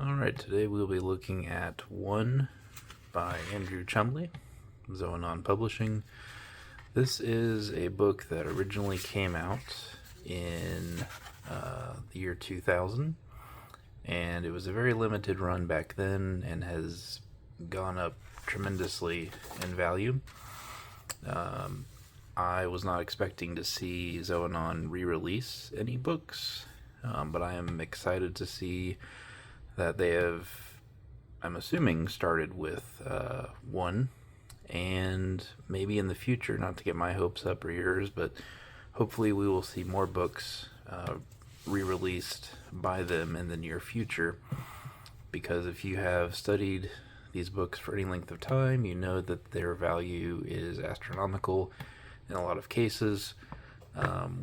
Alright, today we'll be looking at One by Andrew Chumbley, Xoanon Publishing. This is a book that originally came out in the year 2000, and it was a very limited run back then and has gone up tremendously in value. I was not expecting to see Xoanon re-release any books, but I am excited to see that they have, I'm assuming, started with one, and maybe in the future, not to get my hopes up or yours, but hopefully we will see more books re-released by them in the near future, because if you have studied these books for any length of time, you know that their value is astronomical in a lot of cases,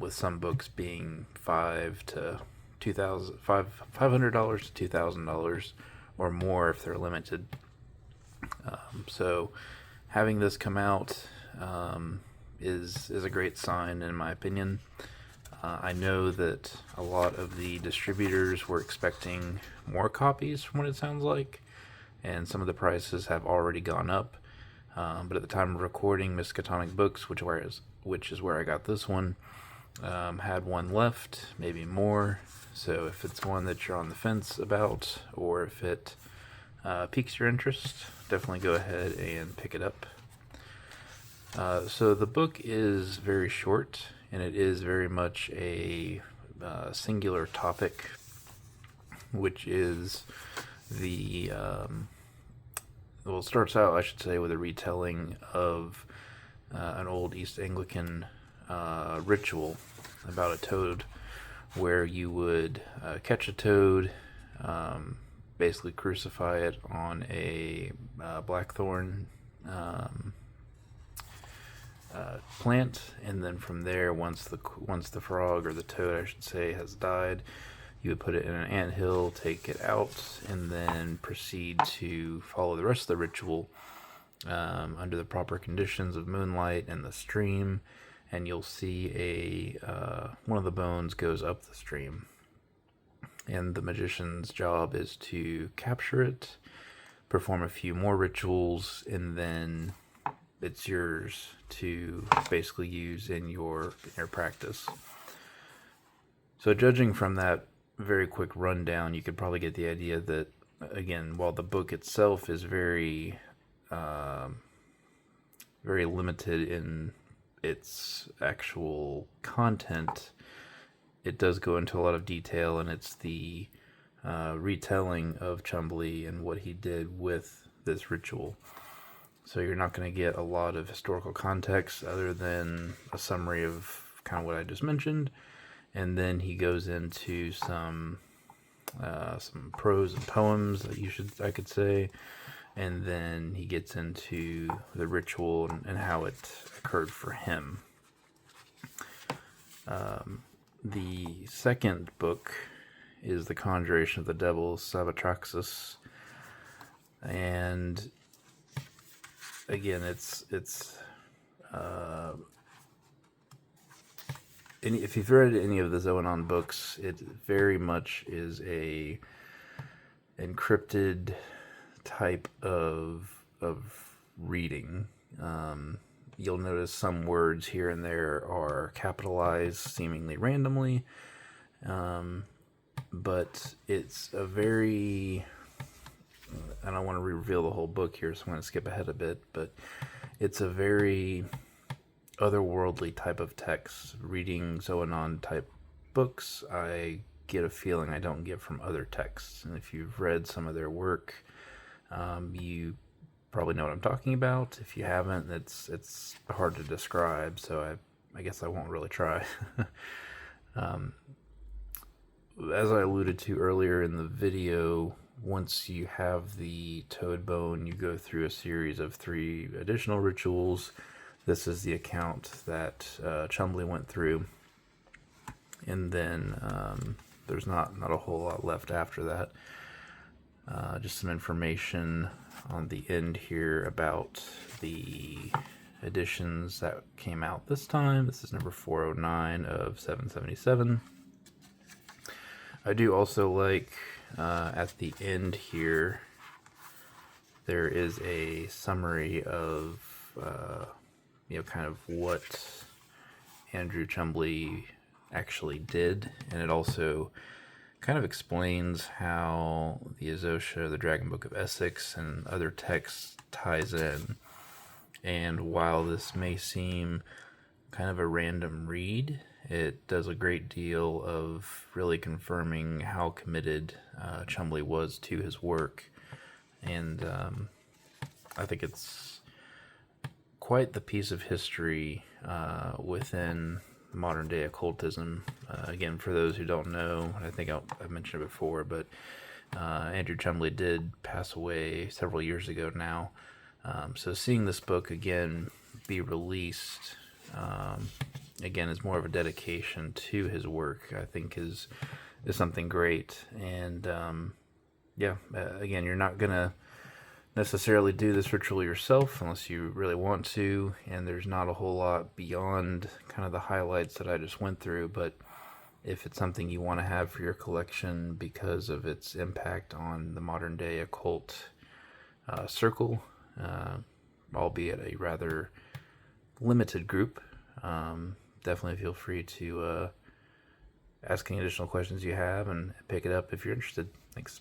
with some books being $500 to $2,000 or more if they're limited. So having this come out is a great sign in my opinion. I know that a lot of the distributors were expecting more copies from what it sounds like, and some of the prices have already gone up. But at the time of recording, Miskatonic Books, which is where I got this one, had one left, maybe more. So if it's one that you're on the fence about, or if it piques your interest, definitely go ahead and pick it up. So the book is very short, and it is very much a singular topic, which is the well, it starts out, I should say, with a retelling of an old East Anglican ritual about a toad, where you would catch a toad, basically crucify it on a blackthorn plant, and then from there, once the frog, or the toad I should say, has died, you would put it in an anthill, take it out, and then proceed to follow the rest of the ritual under the proper conditions of moonlight and the stream, and you'll see one of the bones goes up the stream, and the magician's job is to capture it, perform a few more rituals, and then it's yours to basically use in your practice. So judging from that very quick rundown, you could probably get the idea that, again, while the book itself is very very limited in its actual content, it does go into a lot of detail, and it's the retelling of Chumbley and what he did with this ritual. So you're not going to get a lot of historical context other than a summary of kind of what I just mentioned, and then he goes into some prose and poems, I could say, and then he gets into the ritual and how it occurred for him. The second book is The Conjuration of the Devil, Sabatraxis, and again, it's if you've read any of the Xoanon books, it very much is a encrypted type of reading. You'll notice some words here and there are capitalized seemingly randomly, but it's a very, I don't want to reveal the whole book here, so I'm going to skip ahead a bit, but it's a very otherworldly type of text. Reading Xoanon type books, I get a feeling I don't get from other texts, and if you've read some of their work, you probably know what I'm talking about. If you haven't, it's hard to describe, so I guess I won't really try. As I alluded to earlier in the video, once you have the toad bone, you go through a series of 3 additional rituals. This is the account that Chumbley went through, and then there's not a whole lot left after that. Just some information on the end here about the editions that came out this time. This is number 409 of 777. I do also like at the end here, there is a summary of, kind of what Andrew Chumbley actually did, and it also kind of explains how the Azosha, the Dragon Book of Essex, and other texts ties in. And while this may seem kind of a random read, it does a great deal of really confirming how committed Chumbley was to his work. And I think it's quite the piece of history within modern day occultism. Again, for those who don't know, I think I've mentioned it before, but Andrew Chumbley did pass away several years ago now. So seeing this book again be released, again, is more of a dedication to his work, I think is something great. And again, you're not going to necessarily do this ritual yourself unless you really want to, and there's not a whole lot beyond kind of the highlights that I just went through, but if it's something you want to have for your collection because of its impact on the modern day occult circle, albeit a rather limited group, definitely feel free to ask any additional questions you have and pick it up if you're interested. Thanks.